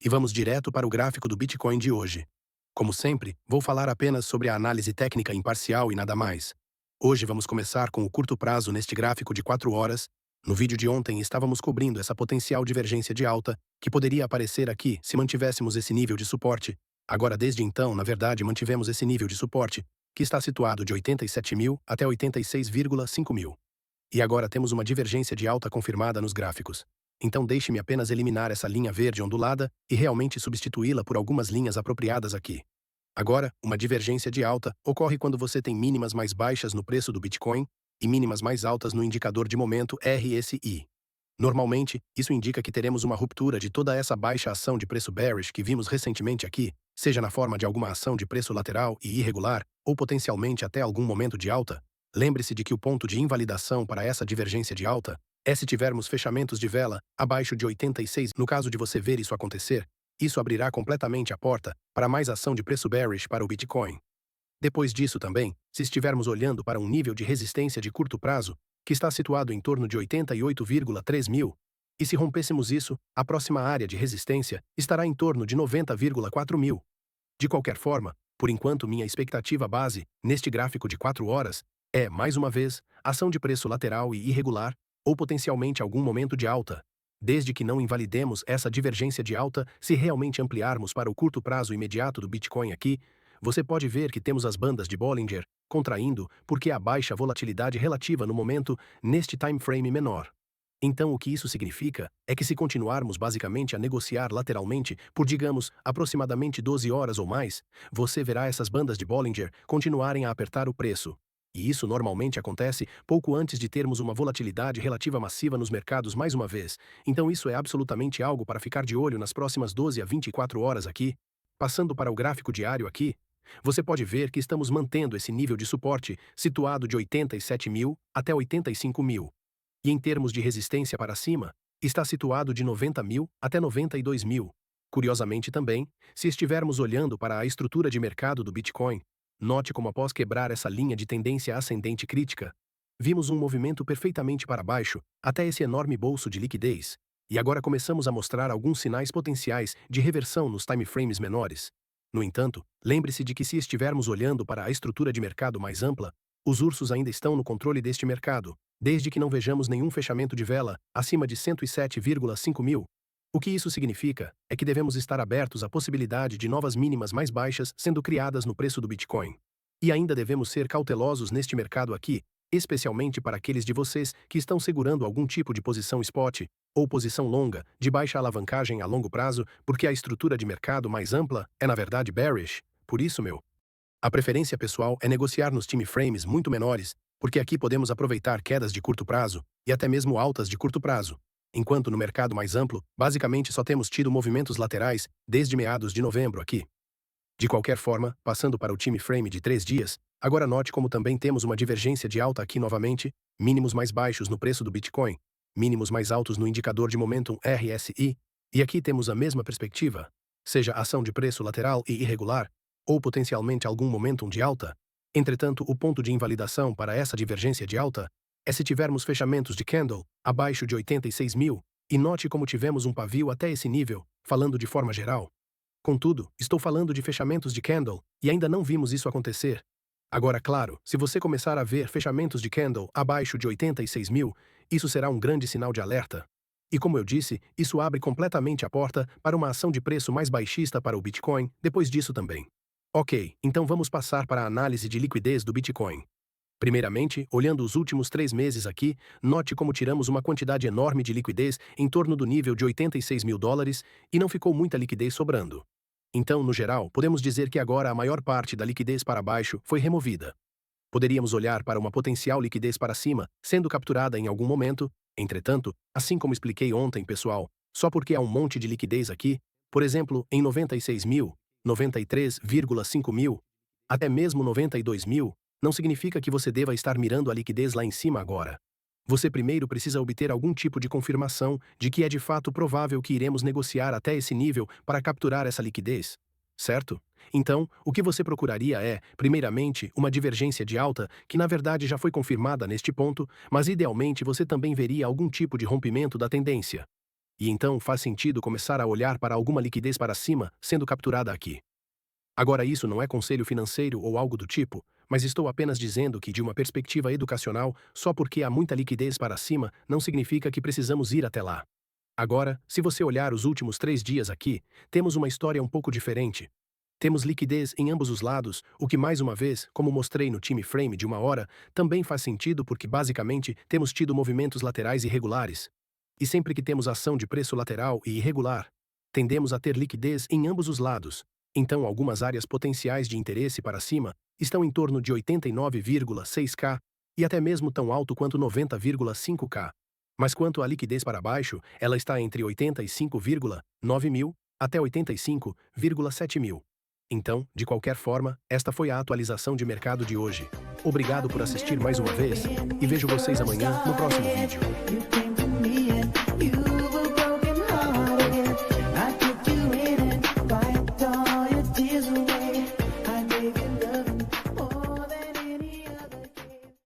e vamos direto para o gráfico do Bitcoin de hoje. Como sempre, vou falar apenas sobre a análise técnica imparcial e nada mais. Hoje vamos começar com o curto prazo neste gráfico de 4 horas. No vídeo de ontem estávamos cobrindo essa potencial divergência de alta, que poderia aparecer aqui se mantivéssemos esse nível de suporte. Agora, desde então, na verdade, mantivemos esse nível de suporte, que está situado de 87.000 até 86,5 mil. E agora temos uma divergência de alta confirmada nos gráficos. Então deixe-me apenas eliminar essa linha verde ondulada e realmente substituí-la por algumas linhas apropriadas aqui. Agora, uma divergência de alta ocorre quando você tem mínimas mais baixas no preço do Bitcoin e mínimas mais altas no indicador de momento RSI. Normalmente, isso indica que teremos uma ruptura de toda essa baixa ação de preço bearish que vimos recentemente aqui, seja na forma de alguma ação de preço lateral e irregular, ou potencialmente até algum momento de alta. Lembre-se de que o ponto de invalidação para essa divergência de alta é se tivermos fechamentos de vela abaixo de 86. No caso de você ver isso acontecer, isso abrirá completamente a porta para mais ação de preço bearish para o Bitcoin. Depois disso também, se estivermos olhando para um nível de resistência de curto prazo, que está situado em torno de 88,3 mil, e se rompêssemos isso, a próxima área de resistência estará em torno de 90,4 mil. De qualquer forma, por enquanto minha expectativa base, neste gráfico de 4 horas, é, mais uma vez, ação de preço lateral e irregular, ou potencialmente algum momento de alta, desde que não invalidemos essa divergência de alta se realmente ampliarmos para o curto prazo imediato do Bitcoin aqui. Você pode ver que temos as bandas de Bollinger contraindo porque há baixa volatilidade relativa no momento neste time frame menor. Então o que isso significa é que se continuarmos basicamente a negociar lateralmente por, digamos, aproximadamente 12 horas ou mais, você verá essas bandas de Bollinger continuarem a apertar o preço. E isso normalmente acontece pouco antes de termos uma volatilidade relativa massiva nos mercados mais uma vez. Então isso é absolutamente algo para ficar de olho nas próximas 12 a 24 horas aqui. Passando para o gráfico diário aqui, você pode ver que estamos mantendo esse nível de suporte situado de 87 mil até 85 mil. E em termos de resistência para cima, está situado de 90 mil até 92 mil. Curiosamente também, se estivermos olhando para a estrutura de mercado do Bitcoin, note como após quebrar essa linha de tendência ascendente crítica, vimos um movimento perfeitamente para baixo, até esse enorme bolso de liquidez, e agora começamos a mostrar alguns sinais potenciais de reversão nos timeframes menores. No entanto, lembre-se de que se estivermos olhando para a estrutura de mercado mais ampla, os ursos ainda estão no controle deste mercado, desde que não vejamos nenhum fechamento de vela acima de 107,5 mil. O que isso significa é que devemos estar abertos à possibilidade de novas mínimas mais baixas sendo criadas no preço do Bitcoin. E ainda devemos ser cautelosos neste mercado aqui, especialmente para aqueles de vocês que estão segurando algum tipo de posição spot ou posição longa, de baixa alavancagem a longo prazo, porque a estrutura de mercado mais ampla é na verdade bearish. Por isso, a preferência pessoal é negociar nos time frames muito menores, porque aqui podemos aproveitar quedas de curto prazo e até mesmo altas de curto prazo. Enquanto no mercado mais amplo, basicamente só temos tido movimentos laterais desde meados de novembro aqui. De qualquer forma, passando para o time frame de 3 dias, agora note como também temos uma divergência de alta aqui novamente, mínimos mais baixos no preço do Bitcoin, mínimos mais altos no indicador de momentum RSI, e aqui temos a mesma perspectiva, seja ação de preço lateral e irregular, ou potencialmente algum momentum de alta. Entretanto, o ponto de invalidação para essa divergência de alta é se tivermos fechamentos de candle abaixo de 86 mil, e note como tivemos um pavio até esse nível, falando de forma geral. Contudo, estou falando de fechamentos de candle, e ainda não vimos isso acontecer. Agora, claro, se você começar a ver fechamentos de candle abaixo de 86 mil, isso será um grande sinal de alerta. E como eu disse, isso abre completamente a porta para uma ação de preço mais baixista para o Bitcoin depois disso também. Ok, então vamos passar para a análise de liquidez do Bitcoin. Primeiramente, olhando os últimos 3 meses aqui, note como tiramos uma quantidade enorme de liquidez em torno do nível de 86 mil dólares e não ficou muita liquidez sobrando. Então, no geral, podemos dizer que agora a maior parte da liquidez para baixo foi removida. Poderíamos olhar para uma potencial liquidez para cima, sendo capturada em algum momento, entretanto, assim como expliquei ontem, pessoal, só porque há um monte de liquidez aqui, por exemplo, em 96 mil, 93,5 mil, até mesmo 92 mil, não significa que você deva estar mirando a liquidez lá em cima agora. Você primeiro precisa obter algum tipo de confirmação de que é de fato provável que iremos negociar até esse nível para capturar essa liquidez, certo? Então, o que você procuraria é, primeiramente, uma divergência de alta que na verdade já foi confirmada neste ponto, mas idealmente você também veria algum tipo de rompimento da tendência. E então faz sentido começar a olhar para alguma liquidez para cima sendo capturada aqui. Agora, isso não é conselho financeiro ou algo do tipo, mas estou apenas dizendo que, de uma perspectiva educacional, só porque há muita liquidez para cima não significa que precisamos ir até lá. Agora, se você olhar os últimos 3 dias aqui, temos uma história um pouco diferente. Temos liquidez em ambos os lados, o que mais uma vez, como mostrei no time frame de 1 hora, também faz sentido porque basicamente temos tido movimentos laterais irregulares. E sempre que temos ação de preço lateral e irregular, tendemos a ter liquidez em ambos os lados. Então algumas áreas potenciais de interesse para cima estão em torno de 89,6K e até mesmo tão alto quanto 90,5K. Mas quanto à liquidez para baixo, ela está entre 85,9 mil até 85,7 mil. Então, de qualquer forma, esta foi a atualização de mercado de hoje. Obrigado por assistir mais uma vez e vejo vocês amanhã no próximo vídeo.